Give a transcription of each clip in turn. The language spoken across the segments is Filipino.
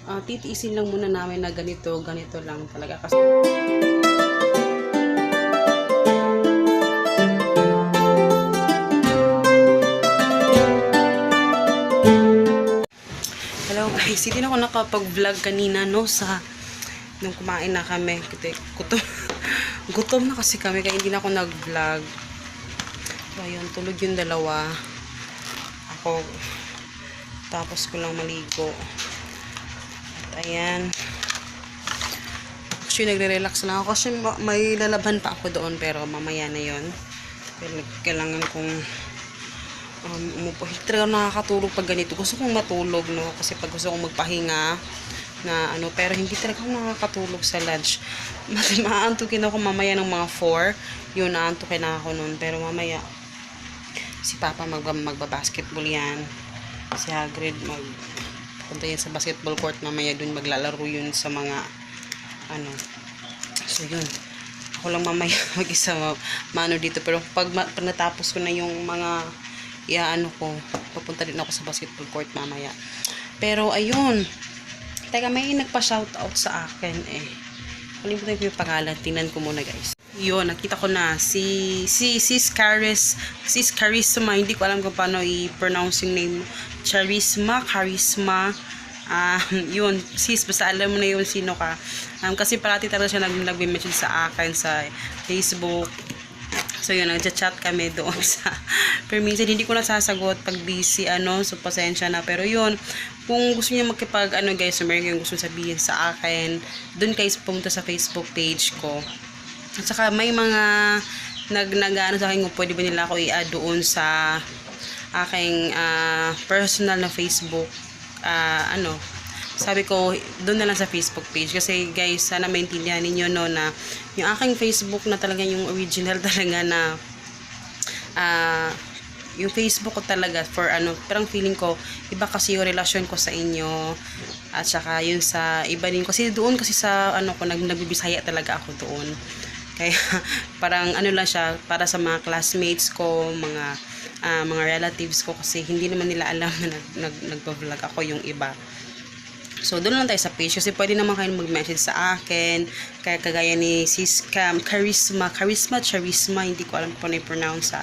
titiisin lang muna namin na ganito lang talaga kasi hello guys, hindi na ako nakapag-vlog kanina no sa nung kumain na kami. Gutom na kasi kami kaya hindi na ako nag-vlog. So ayun, tulog yung dalawa. Ako tapos ko lang maligo. At ayan. Actually nagre-relax lang ako kasi may lalaban pa ako doon pero mamaya na yon. Pero kailangan kong umupo. Hindi talaga nakakatulog pag ganito. Gusto kong matulog, no? Kasi pag gusto kong magpahinga na ano, pero hindi talaga ako nakakatulog sa lunch. Maantukin ako mamaya ng mga 4. Yun, naantukin na ako noon. Pero mamaya, si Papa magbabasketball yan. Si Hagrid punta yan sa basketball court. Mamaya dun maglalaro yun sa mga ano. So yun. Ako lang mamaya mag-isa mano dito. Pero pag natapos ko na yung mga ano ko, papunta din ako sa basketball court mamaya. Pero ayun, teka, may nagpa-shoutout sa akin eh. Kalimutan ko yung pangalan, tingnan ko muna guys. Yun, nakita ko na si Sis Charisma, hindi ko alam kung paano i-pronounce yung name. Charisma. Yun, sis, basta alam mo na yun sino ka. Kasi parati talaga siya nag-message sa akin sa Facebook. So yun, nagchat kami doon sa pero minsan hindi ko nasasagot pag busy so pasensya na. Pero yun, kung gusto niyo magkipag guys, so meron kayong gusto sabihin sa akin, doon guys pumunta sa Facebook page ko. At saka may mga nag sa akin kung pwede ba nila ako i-add doon sa aking personal na Facebook sabi ko, doon na lang sa Facebook page. Kasi guys, sana maintindihan ninyo no, na yung aking Facebook na talaga yung original talaga na yung Facebook ko talaga for parang feeling ko, iba kasi yung relasyon ko sa inyo. At saka yung sa iba din. Kasi doon kasi sa ko, nagbibisaya talaga ako doon. Kaya parang lang siya para sa mga classmates ko, mga relatives ko. Kasi hindi naman nila alam na nagpa-vlog ako yung iba. So, doon lang tayo sa page. Kasi pwede naman kayo mag-message sa akin. Kaya kagaya ni Sis Charisma, hindi ko alam kung i-pronounce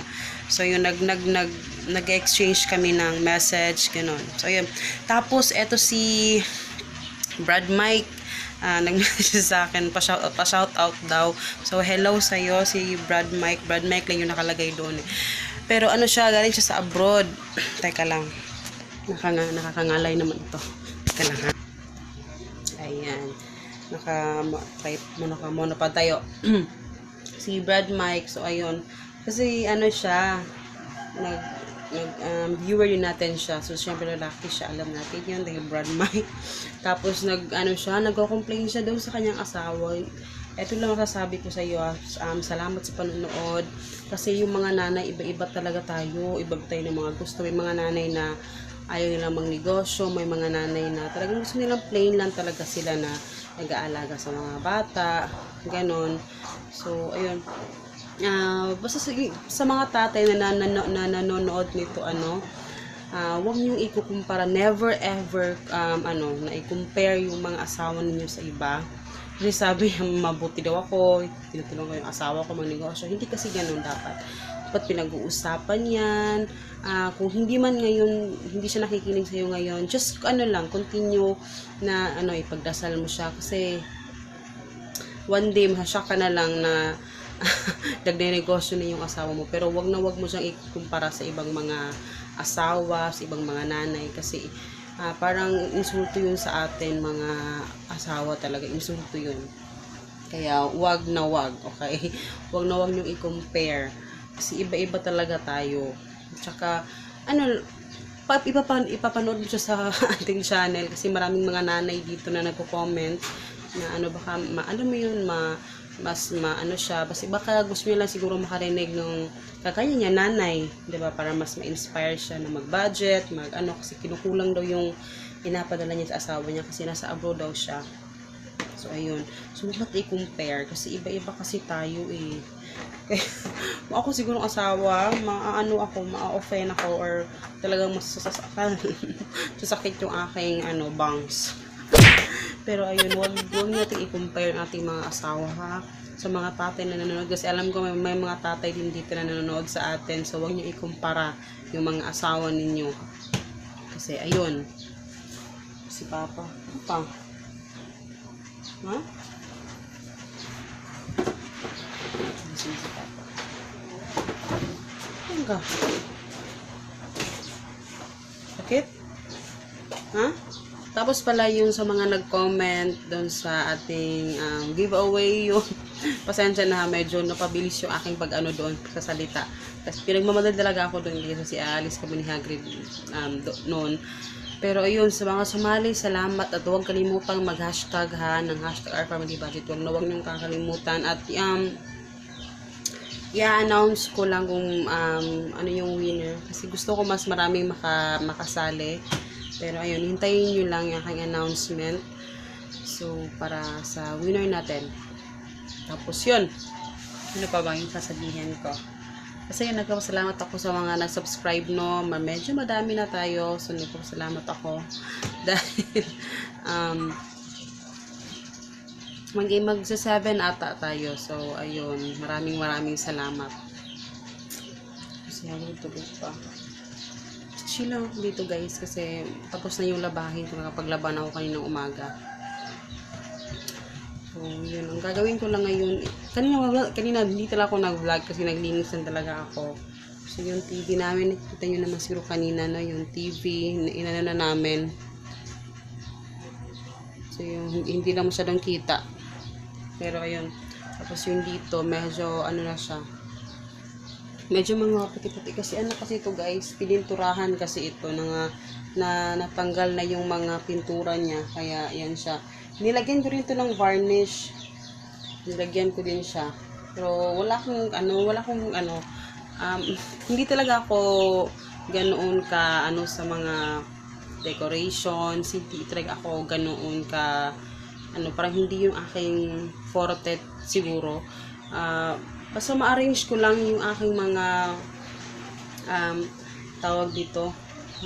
So, yun, nag-exchange kami ng message, ganun. So, yun. Tapos, eto si Brad Mike, nag-message sa akin, pa-shoutout daw. So, hello sa'yo, si Brad Mike. Brad Mike lang yung nakalagay doon. Pero siya, galing siya sa abroad. Teka lang. Nakakangalay naman ito. Teka lang ha. Ayan. Naka-type muna pa tayo. Si Brad Mike. So, ayun. Kasi, siya. Viewer din natin siya. So, syempre, lalaki siya. Alam natin yun. Dahil Brad Mike. Tapos, nagko-complain siya daw sa kanyang asawa. Ito lang masasabi ko sa iyo. Salamat sa panonood. Kasi yung mga nanay, iba-iba talaga tayo. Iba tayo ng mga gusto. May mga nanay na ayaw nilang magnegosyo, may mga nanay na talagang gusto nilang plain lang talaga sila na nag-aalaga sa mga bata, ganon. So, ayun. Basta sa mga tatay na nanonood nito, huwag niyong ikukumpara, never ever, na i-compare yung mga asawa ninyo sa iba. Kasi sabi, mabuti daw ako, tinutulungan ko yung asawa ko magnegosyo. Hindi kasi ganon dapat. Dapat pinag-uusapan yan. Kung hindi man ngayon, hindi siya nakikinig sa'yo ngayon, just lang, continue na ipagdasal mo siya. Kasi one day, masasya ka na lang na nagnenegosyo na yung asawa mo. Pero wag na wag mo siyang ikumpara sa ibang mga asawa, sa ibang mga nanay. Kasi parang insulto yun sa atin, mga asawa talaga. Insulto yun. Kaya wag na wag, okay? Wag na wag niyong i-compare. Kasi iba-iba talaga tayo. Tsaka, ipapanood mo siya sa ating channel kasi maraming mga nanay dito na nagko-comment na baka, alam mo yun, mas siya, baka gusto niya lang siguro makarinig ng kakaya niya, nanay, diba, para mas ma-inspire siya na mag-budget, kasi kinukulang daw yung inapadala niya sa asawa niya kasi nasa abroad daw siya. So, ayun. So, ba't i-compare? Kasi iba-iba kasi tayo eh. Kaya, ako siguro asawa, ma-offend ako or talagang masasakit yung aking bangs. Pero ayun, wag natin i-compare ang ating mga asawa, ha? Sa mga tatay na nanonood. Kasi alam ko may mga tatay din dito na nanonood sa atin. So, wag niyo ikumpara yung mga asawa ninyo. Kasi, ayun. Si Papa. Papa. Ha? Si Papa. Ano ka? Sakit? Ha? Tapos pala yung sa mga nag-comment doon sa ating giveaway, yung pasensya na medyo napabilis yung aking pag-ano doon sa salita. Kasi pinagmamadali talaga ako doon kasi si Alice kami ni Hagrid noon. Pero ayun, sa mga sumali, salamat at huwag kalimutang mag-hashtag ha, ng hashtag Our Family Budget. Huwag niyong kakalimutan at i-announce ko lang kung ano yung winner. Kasi gusto ko mas maraming makasali. Pero ayun, hintayin nyo lang yung aking announcement. So, para sa winner natin. Tapos yun. Ano pa ba yung sasabihin ko? Kasi yun, nagpapasalamat ako sa mga nag-subscribe, no. Medyo madami na tayo. So, nagpapasalamat ako. Dahil, magsa 7 ata tayo. So, ayun. Maraming salamat. Kasi ako tulog pa. Chill lang ako dito guys kasi tapos na yung labahin ko, nakapaglaban ako kaninang umaga. So yun, ang gagawin ko lang ngayon, kanina hindi talaga ako nag-vlog kasi naglinisan talaga ako. So yung TV namin, nakita nyo naman siguro kanina, no, yung TV inano na namin. So yung hindi lang masyadong kita, pero ayun. Tapos yung dito medyo ano na siya, medyo mga puti-puti kasi ano kasi ito guys, pininturahan kasi ito na natanggal na yung mga pintura niya, kaya yan siya. Nilagyan ko rin ito ng varnish, nilagyan ko din siya, pero wala akong ano, hindi talaga ako ganoon ka ano sa mga decorations, hindi talaga ako ganoon ka ano, parang hindi yung aking forte siguro. Basta ma-arrange ko lang yung aking mga tawag dito,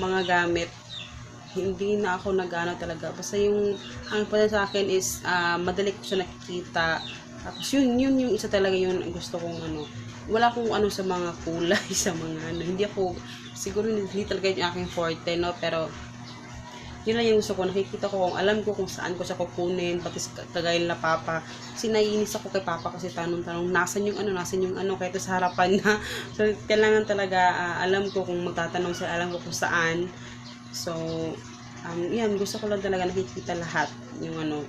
mga gamit. Hindi na ako nagano talaga. Basta yung ang pala sa akin is madali ko siya nakikita. Tapos yun yung isa talaga yung gusto kong ano. Wala akong ano sa mga kulay, sa mga ano. Hindi ako, siguro hindi talaga yung aking forte, no? Pero yun lang yung gusto ko, nakikita ko, alam ko kung saan ko siya kukunin, pati kagaya nila Papa. Kasi naiinis ako kay Papa kasi tanong-tanong, nasan yung ano, kahit sa harapan na. So, kailangan talaga, alam ko kung magtatanong sila, alam ko kung saan. So, yan, gusto ko lang talaga nakikita lahat. Yung ano,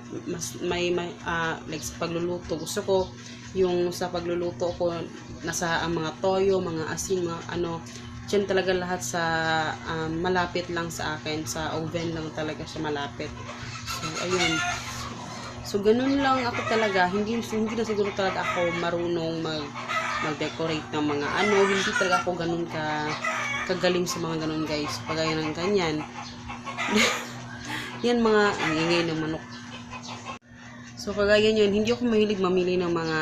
like sa pagluluto, gusto ko, yung sa pagluluto ko, nasa ang mga toyo, mga asin, mga ano, dyan talaga lahat sa malapit lang sa akin, sa oven lang talaga siya malapit. So ayun, so ganun lang ako talaga, hindi na siguro talaga ako marunong mag-decorate ng mga ano, hindi talaga ako ganun kagaling sa mga ganun guys, pagaya ng ganyan. Yan mga ingay ng manok. So, kagaya yun, hindi ako mahilig mamili ng mga,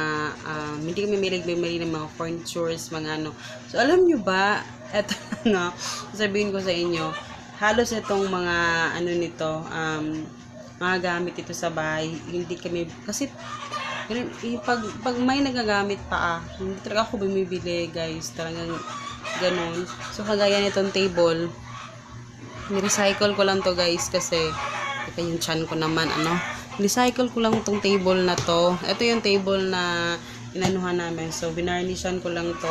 hindi kami mamili ng mga furnitures, mga ano. So, alam nyo ba, eto nga, sabihin ko sa inyo, halos itong mga, ano nito, mga gamit ito sa bahay, hindi kami, kasi, pag may nagagamit pa, hindi talaga ako bumibili, guys, talagang ganun. So, kagaya nitong table, ni-recycle ko lang to guys, kasi, ito yung chan ko naman, ano, recycle ko lang itong table na to. Ito yung table na inanuhan namin. So, binarnishan ko lang to.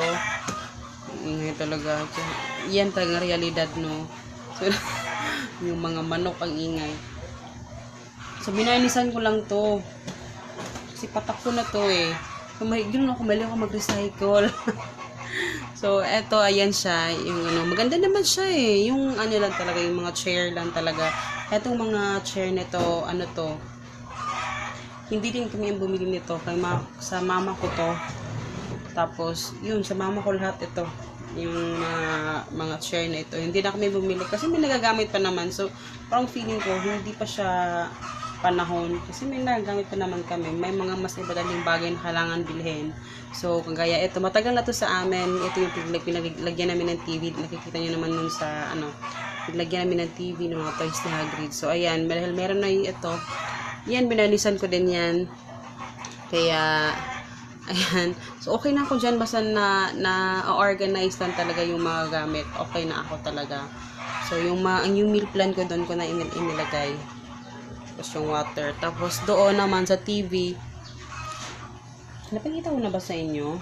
Ingay talaga. Yan talaga realidad, no? So, yung mga manok ang ingay. So, binarnishan ko lang to. Kasi patak ko na to eh. So, ganoon ako, mali ako mag-recycle. So, eto, ayan siya. Yung ano, maganda naman siya eh. Yung ano lang talaga, yung mga chair lang talaga. Etong mga chair nito, ano to, hindi din kami ang bumili nito, kay sa mama ko to. Tapos yun, sa mama ko lahat ito, yung mga chair na ito, hindi na kami bumili kasi may nagagamit pa naman. So parang feeling ko hindi pa siya panahon kasi may nagagamit pa naman kami, may mga mas ibadaling bagay na kailangan bilhin. So kagaya ito, matagal na to sa amin. Ito yung pinaglagyan namin ng TV, nakikita nyo naman nun sa ano, pinaglagyan namin ng TV ng mga toys ni Hagrid. So ayan, dahil meron na yung ito, yan, binalisan ko din yan. Kaya, ayan. So, okay na ako dyan. Basta na-organize lang talaga yung mga gamit. Okay na ako talaga. So, yung meal plan ko doon ko na inilagay. Tapos yung water. Tapos, doon naman sa TV. Napakita ko na ba sa inyo?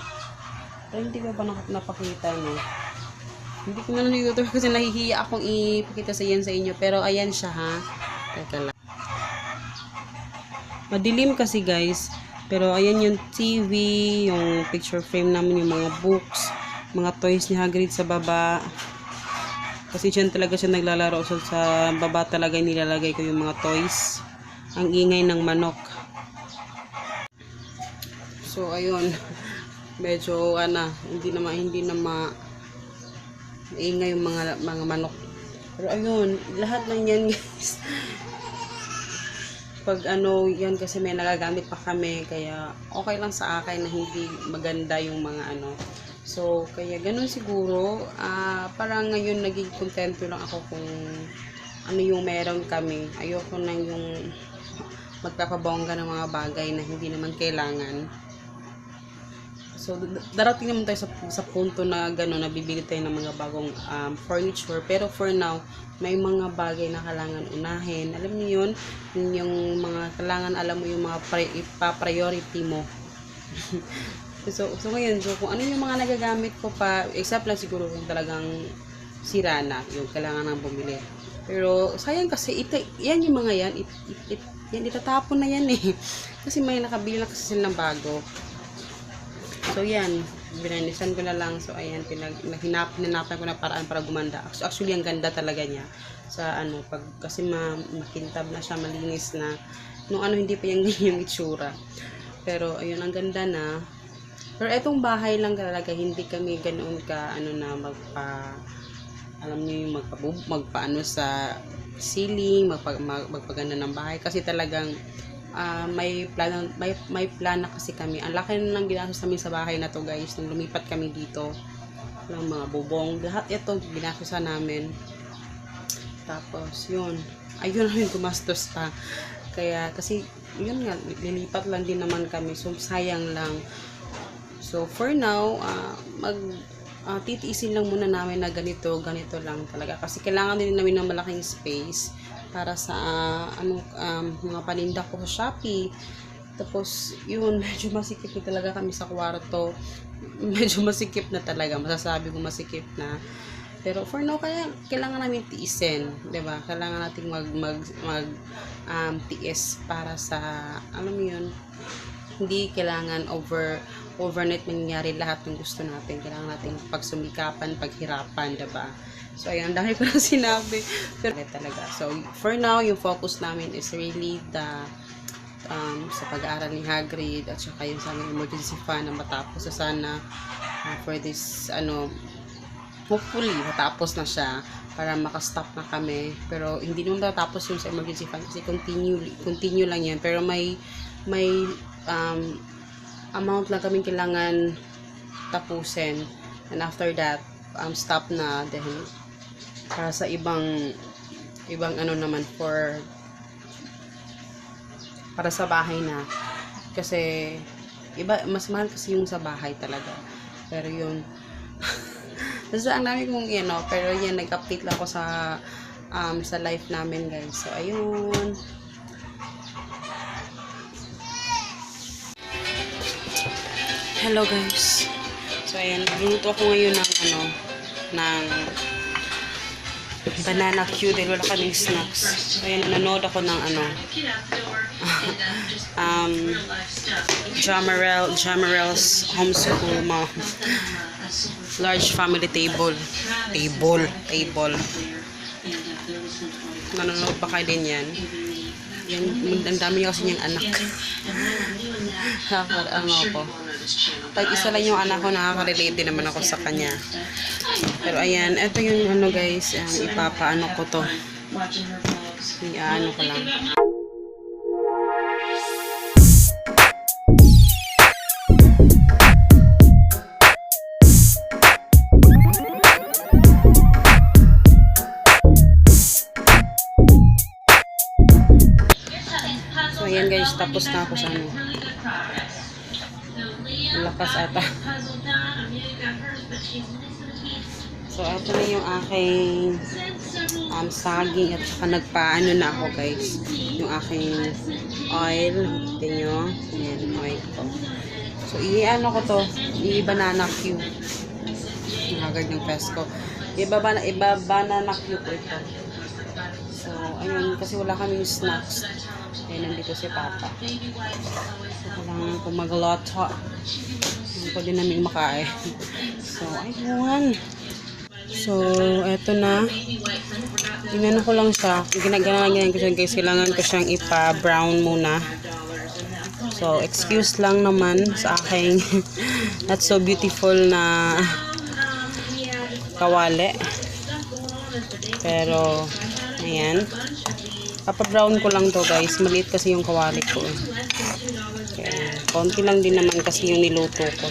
Pero hindi ko pa napakita, no? Hindi ko na nag-YouTube kasi nahihiya akong ipakita sa inyo. Pero, ayan siya, ha? Teka lang. Madilim kasi, guys. Pero, ayan yung TV, yung picture frame namin, yung mga books, mga toys ni Hagrid sa baba. Kasi dyan talaga siya naglalaro. So, sa baba talaga nilalagay ko yung mga toys. Ang ingay ng manok. So, ayun. Medyo, hindi na maingay yung mga manok. Pero, ayun. Lahat ng yan, guys. Pag yan kasi may nagagamit pa kami, kaya okay lang sa akin na hindi maganda yung mga So, kaya ganun siguro. Parang ngayon naging kontento lang ako kung ano yung meron kami. Ayoko na yung magpapabongga ng mga bagay na hindi naman kailangan. So, darating naman tayo sa punto na gano'n, na bibili tayo ng mga bagong furniture. Pero for now, may mga bagay na kailangan unahin. Alam niyo yun? Yung mga kailangan, alam mo yung mga priority mo. so ngayon, kung ano yung mga nagagamit ko pa, except lang siguro kung talagang sira na, yung kailangan nang bumili. Pero, sayang kasi, yan yung mga yan, yan, itatapon na yan eh. Kasi may nakabili na kasi sila ng bago. So, yan. Binanisan ko na lang. So, ayan. Hinanapan ko na paraan para gumanda. Actually, ang ganda talaga niya. Sa kasi makintab na siya, malinis na. Nung hindi pa yung itsura. Pero, ayun, ang ganda na. Pero, etong bahay lang talaga, hindi kami ganoon ka, alam niyo yung magpaano sa ceiling, magpaganda ng bahay. Kasi talagang, may plan na kasi kami. Ang laki na lang ginastos namin sa bahay na to, guys, nung lumipat kami dito ng mga bubong, lahat ito ginastos namin. Tapos yun, ayun namin gumastos pa. Kaya kasi yun nga, lilipat lang din naman kami, so sayang lang. So for now, titiisin lang muna namin na ganito lang talaga, kasi kailangan din namin ng malaking space para sa mga paninda ko sa Shopee. Tapos yun, medyo masikip na talaga kami sa kwarto. Medyo masikip na talaga, masasabi ko masikip na. Pero for now, kaya kailangan namin tiisin, 'di ba? Kailangan nating tiis para sa yun, hindi kailangan overnight mangyayari lahat ng gusto natin. Kailangan nating pagsumikapan, paghirapan, 'di ba? So, ayun, dami ko na sinabi. Pero talaga. So, for now, yung focus namin is really sa pag-aaral ni Hagrid at saka yung sa aming emergency fund na matapos. So, sana for this, hopefully, matapos na siya para makastop na kami. Pero, hindi nung natapos yung sa emergency fund kasi continue lang yan. Pero, may amount lang kaming kailangan tapusin. And after that, stop na dahil para sa ibang naman para sa bahay na, kasi mas mahal kasi yung sa bahay talaga. Pero yun basta ang dami kong pero yan, nag-update lang ako sa life namin, guys. So ayun, hello guys. So ayan, nagluluto ako ngayon ng banana Q dahil wala kaming snacks. So ayan, nanonood ako ng Jamarel's Homeschool Mom. Large family table. Nanonood pa kayo din yan. Ang dami niya kasi niyang anak. Ako. Pag isa lang yung anak ko, nakaka-relate din naman ako sa kanya. Pero ayan, ito yung guys, ipapaano ko to. Iyaano ko lang. So So, ayan guys, tapos na ako sa ano. Lakas ata. So, ito na yung aking saging at saka nagpaano na ako guys. Yung aking oil. Ito nyo. Ayan, oil ko. So, i-ano ko to. I-banana cube. Yung hagard ng Pesco. Iba-banana cube ko ito. So, ayun. Kasi wala kaming snacks. Ayun, nandito si Papa. So, kailangan ko mag-lotto. Pwede namin makain. So, ayun. So, eto na. Tingnan ko lang siya. Ginagawa ko siya guys. Kailangan ko siyang ipa-brown muna. So, excuse lang naman sa aking not so beautiful na kawali. Pero, ayan. Papa-brown ko lang to guys. Maliit kasi yung kawali ko. Okay. Konti lang din naman kasi yung niluto ko.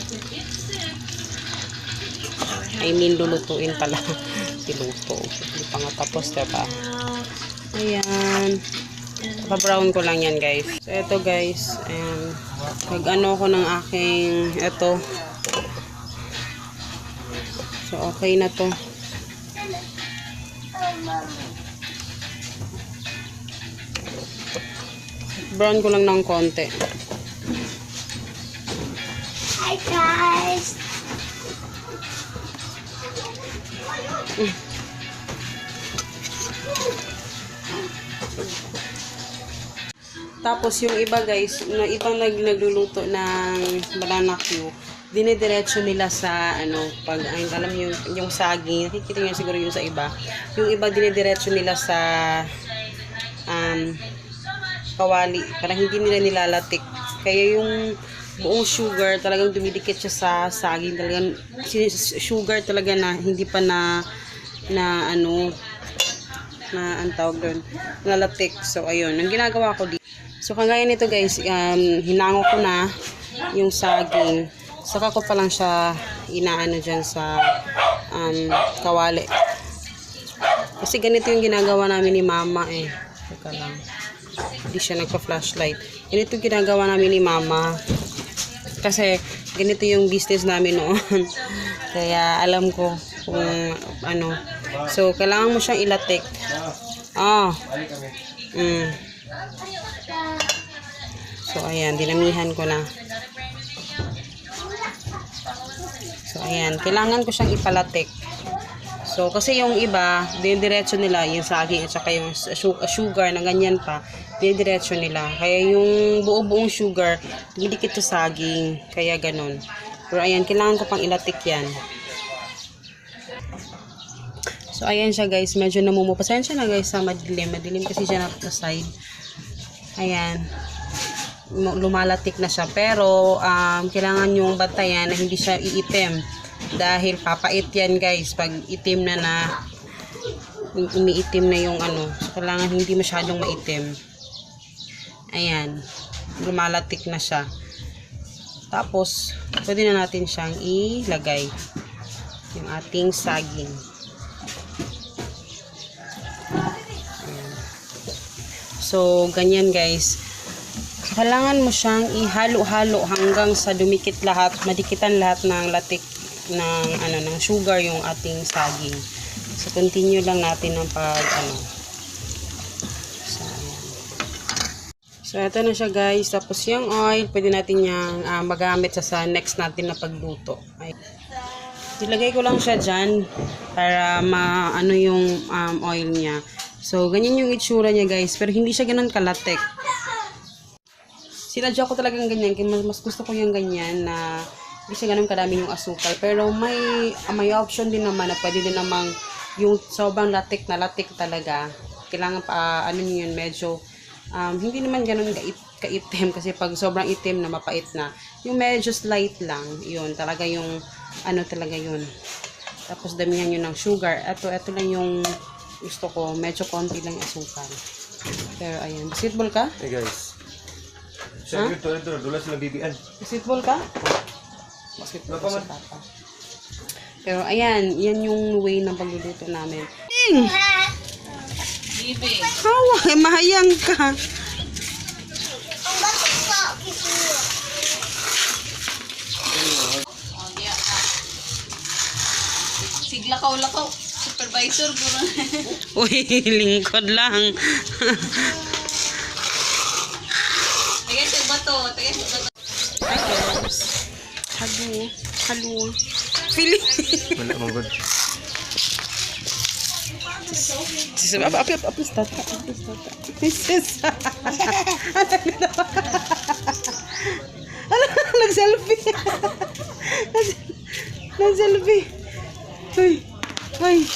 I mean, lulutuin pala. Diluto. Hindi pa nga tapos, diba? Ayan. Pa-brown ko lang yan, guys. So, eto, guys. Ayan. Mag-ano ko ng aking, eto. So, okay na to. Brown ko lang ng konti. Hi, guys! Tapos yung iba guys, na ibang nagluluto ng banana Q, dinidiretso nila sa ano, pag alam niyo yung saging, nakikita niyo siguro yung sa iba. Yung iba dinidiretso nila sa kawali, parang hindi nila nilalatik. Kaya yung buong sugar talagang dumidikit siya sa saging, talagang sugar talaga na hindi pa na ano na ang tawag doon, nalatik. So ayun, ang ginagawa ko dito. So kagaya nito guys, hinango ko na yung saging. Saka ko pa lang siya inaano dyan sa kawali. Kasi ganito yung ginagawa namin ni mama eh. Teka lang. Hindi siya nagpa-flashlight. Ganito yung ginagawa namin ni mama. Kasi ganito yung business namin noon. Kaya alam ko kung ano. So, kailangan mo siyang ilatik. So, ayan. Dinamihan ko na. So, ayan. Kailangan ko siyang ipalatik. So, kasi yung iba, dinidiretso nila yung saging at saka yung sugar na ganyan pa, dinidiretso nila. Kaya yung buo-buong sugar, dumidikit sa saging. Kaya ganun. Pero ayan, kailangan ko pang ilatik yan. So, ayan siya guys. Medyo namumupasan siya na guys sa madilim. Madilim kasi siya na side. Ayan. Lumalatik na siya. Pero, kailangan yung bantayan na hindi siya iitim. Dahil papait yan guys. Pag itim na umiitim na yung ano. So, kailangan hindi masyadong maitim. Ayan. Lumalatik na siya. Tapos, pwede na natin siyang ilagay. Yung ating saging. So, ganyan guys. Kailangan mo siyang ihalo-halo hanggang sa dumikit lahat, madikitan lahat ng latik ng ano ng sugar yung ating saging. So, continue lang natin ng pag ano. So, ito na siya guys. Tapos yung oil, pwede natin yang magamit sa next natin na pagluto. Ay. Ilagay ko lang siya dyan para maano yung oil niya. So, ganyan yung itsura niya guys. Pero hindi siya ganun kalatek. Sinadya ko talagang ganyan. Mas gusto ko yung ganyan na hindi siya ganun kadami yung asukal. Pero may option din naman na pwede din namang yung sobrang latik na latik talaga. Kailangan pa, ano yun, medyo, hindi naman ganun kaitim. Kasi pag sobrang itim na mapait na, yung medyo slight lang, yun, talaga yung, ano talaga yun. Tapos damihan yun ng sugar. Ito lang yung gusto ko, medyo konti lang asukal. Pero ayan, basketball ka? Hey guys. Siyempre, ito, dulas na BBN. Basketball ka? Basketball ka si Papa. Pero ayan, yan yung way ng pagluluto namin. Hawa, mahayang ka. Tiglakaw-lakaw. Supervisor ko na. Uy, lingkod lang. Tagay sa bato. Tagay sa bato. Hi guys. Halo. Halo. Pili. Wala mong good. Sis, apis tata. Sis. Ano, nag-selfie. Nag-selfie. Uy. Uy.